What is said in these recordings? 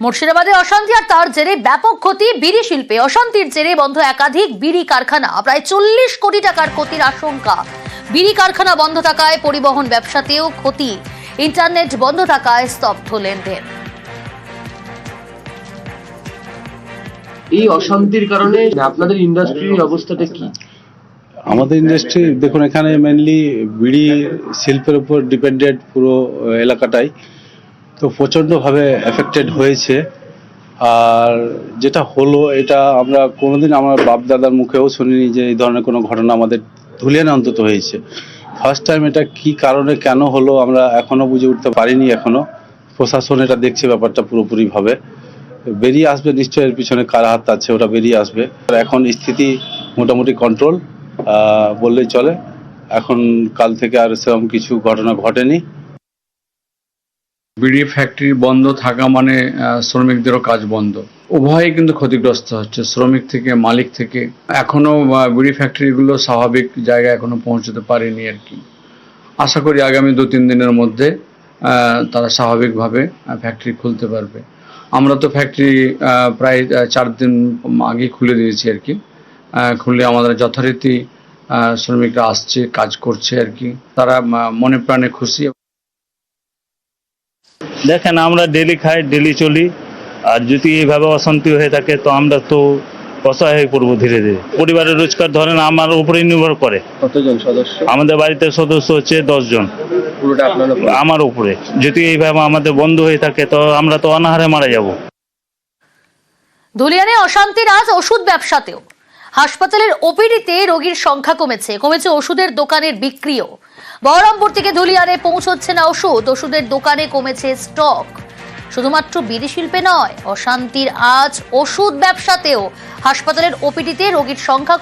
মুর্শিদাবাদে অশান্তি আর তার জেরে ব্যাপক ক্ষতি বিড়ি শিল্পে। অশান্তির জেরে বন্ধ একাধিক বিড়ি কারখানা, প্রায় 40 কোটি টাকার ক্ষতির আশঙ্কা। বিড়ি কারখানা বন্ধ থাকায় পরিবহন ব্যবসাতেও ক্ষতি, ইন্টারনেট বন্ধ থাকায় স্তব্ধ লেনদেন। এই অশান্তির কারণে আপনাদের ইন্ডাস্ট্রির অবস্থাটা কি? আমাদের ইন্ডাস্ট্রি দেখুন, এখানে মেনলি বিড়ি শিল্পের উপর ডিপেন্ডেন্ট পুরো এলাকাটাই, তো প্রচণ্ডভাবে এফেক্টেড হয়েছে। আর যেটা হলো, এটা আমরা কোনোদিন আমার বাপ দাদার মুখেও শুনিনি যে এই ধরনের কোনো ঘটনা আমাদের ধুলিয়ানে অন্তত হয়েছে। ফার্স্ট টাইম এটা কি কারণে কেন হলো আমরা এখনো বুঝে উঠতে পারিনি। এখনো প্রশাসন এটা দেখছে ব্যাপারটা পুরোপুরিভাবে, বেরিয়ে আসবে নিশ্চয়ই, এর পিছনে কার হাত আছে ওটা বেরিয়ে আসবে। এখন স্থিতি মোটামুটি কন্ট্রোল বললেই চলে। এখন কাল থেকে আর সেরকম কিছু ঘটনা ঘটেনি। বিড়ি ফ্যাক্টরি বন্ধ থাকা মানে শ্রমিকদেরও কাজ বন্ধ, উভয়ই কিন্তু ক্ষতিগ্রস্ত হচ্ছে, শ্রমিক থেকে মালিক থেকে। এখনো বিড়ি ফ্যাক্টরিগুলো স্বাভাবিক জায়গায় এখনো পৌঁছতে পারেনি আর কি। আশা করি আগামী 2-3 দিনের মধ্যে তারা স্বাভাবিকভাবে ফ্যাক্টরি খুলতে পারবে। আমরা তো ফ্যাক্টরি প্রায় 4 দিন আগে খুলে দিয়েছি আর কি। খুলে আমাদের যথারীতি শ্রমিকরা আসছে, কাজ করছে আর কি। তারা মনে প্রাণে খুশি। দেখেন, আমরা ডেলি খাই, ডেলি চলি, আর যদি এইভাবে অশান্তি হয়ে থাকে তো আমরা তো অসহায় হয়ে পড়বো ধীরে ধীরে। পরিবারের রোজগার ধরেন আমার উপরেই নির্ভর করে। কতজন সদস্য? আমাদের বাড়িতে সদস্য হচ্ছে 10 জন, পুরোটা আপনার উপর? আমার উপরে। যদি এইভাবে আমাদের বন্ধ হয়ে থাকে তো আমরা তো অনাহারে মারা যাব। ধুলিয়ানে অশান্তির আজ ওষুধ ব্যবসাতেও। হাসপাতালের ওপিডিতে রোগীর সংখ্যা কমেছে ওষুধের দোকানের বিক্রিও। বহরমপুর থেকে ধুলিয়ানে পৌঁছচ্ছে না ওষুধ, ওষুধের দোকানে কমেছে স্টক। শুধুমাত্র বিড়ি শিল্পে নয়, অশান্তির আজ ওষুধ ব্যবসাতেও। হাসপাতালের ওপিডিতে রোগীর সংখ্যা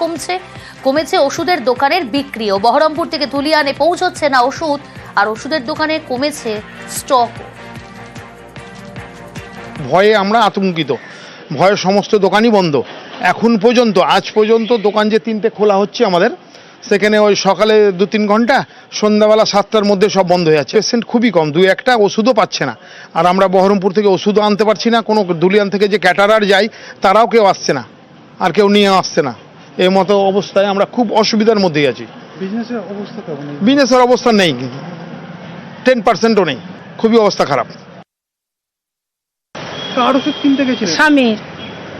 কমেছে ওষুধের দোকানের বিক্রিও। বহরমপুর থেকে ধুলিয়ানে পৌঁছচ্ছে না ওষুধ, আর ওষুধের দোকানে কমেছে স্টক। ভয়ে আমরা আতঙ্কিত, ভয়ে সমস্ত দোকানই বন্ধ এখন পর্যন্ত। আজ পর্যন্ত দোকান যে 3টে খোলা হচ্ছে আমাদের, সেখানে ওই সকালে 2-3 ঘন্টা, সন্ধ্যাবেলা 7টার মধ্যে সব বন্ধ হয়ে যাচ্ছে। পেশেন্ট খুবই কম, 2-1টা ওষুধও পাচ্ছে না। আর আমরা বহরমপুর থেকে ওষুধও আনতে পারছি না, কোনো ধুলিয়ান থেকে যে ক্যাটারার যায় তারাও কেউ আসছে না, আর কেউ নিয়ে আসছে না। এই মতো অবস্থায় আমরা খুব অসুবিধার মধ্যেই আছি। বিজনেসের অবস্থা নেই, 10%ও নেই, খুবই অবস্থা খারাপ। কার ওষুধ কিনতে গেছিলেন? স্বামীর।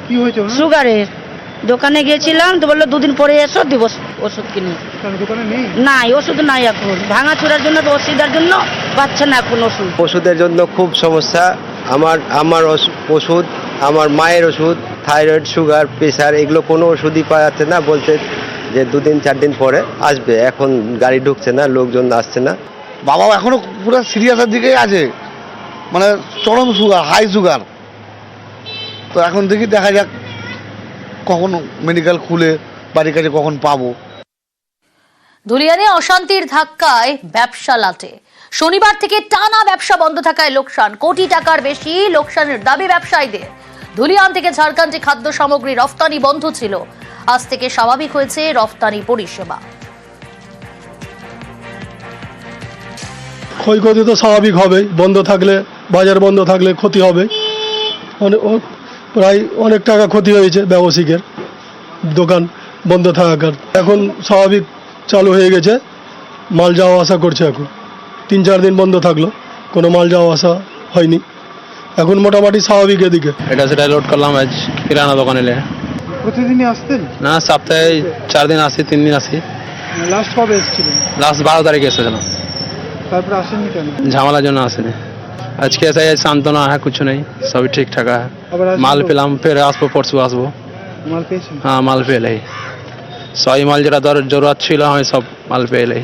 কি হয়েছে? সুগারের দোকানে গেছিলাম তো বললো 2 দিন পরে এসো, দিব ওষুধ কিনে। দোকানে নেই? নাই, ওষুধ নাই এখন, ভাঙাচোরার জন্য, অসুবিধার জন্য পাচ্ছে না এখন ওষুধ। ওষুধের জন্য খুব সমস্যা। আমার ওষুধ, আমার মায়ের ওষুধ, থাইরয়েড, সুগার, প্রেশার, এগুলো কোনো ওষুধই পাওয়া যাচ্ছে না। বলছে যে 2-4 দিন পরে আসবে, এখন গাড়ি ঢুকছে না, লোকজন আসছে না। বাবাও এখনো পুরো সিরিয়াসের দিকেই আছে, মানে চরম সুগার, হাই সুগার। তো এখন দেখি, দেখা যাক কখন মেডিকেল খুলে বাড়ির কাছে কখন পাবো। ধুলিয়ানে অশান্তির ধাক্কায় ব্যবসা লাটে। শনিবার থেকে টানা ব্যবসা বন্ধ থাকায় লোকসান, কোটি টাকার বেশি লোকসানের দাবি ব্যবসায়ীদের। ধুলিয়ান থেকে ঝাড়খণ্ডে খাদ্য সামগ্রী রফতানি বন্ধ ছিল, আজ থেকে স্বাভাবিক হয়েছে রফতানি পরিষেবা। ক্ষয়ক্ষতি তো স্বাভাবিক হবে, বন্ধ থাকলে, বাজার বন্ধ থাকলে ক্ষতি হবে। প্রায় অনেক টাকা ক্ষতি হয়েছে ব্যবসায়িকের, দোকান বন্ধ থাকার। এখন স্বাভাবিক চালু হয়ে গেছে, মাল যাওয়া আসা করছে। এখন 3-4 দিন বন্ধ থাকলো, কোনো মাল যাওয়া আসা হয়নি, এখন মোটামুটি স্বাভাবিক এদিকে। এটা সেটা লোড করলাম আজ কিরানা দোকানে। প্রতিদিনই আসতেন? না, সপ্তাহে 4 দিন আসি, 3 দিন আসি। লাস্ট কবে এসেছিলেন? লাস্ট 12 তারিখে এসেছিলাম। তারপরে আসেননি কেন? ঝামেলার জন্য আসেনি। আজকে ऐसा है, सान्त्वना है, कुछ नहीं, सभी ठीक ठाक है। माल पेलाम, फिर आसबो, परसों आसबो। মাল পেয়েছেন? हाँ, माल पेले सही माल जरा जरूरत छिला, सब माल पेले।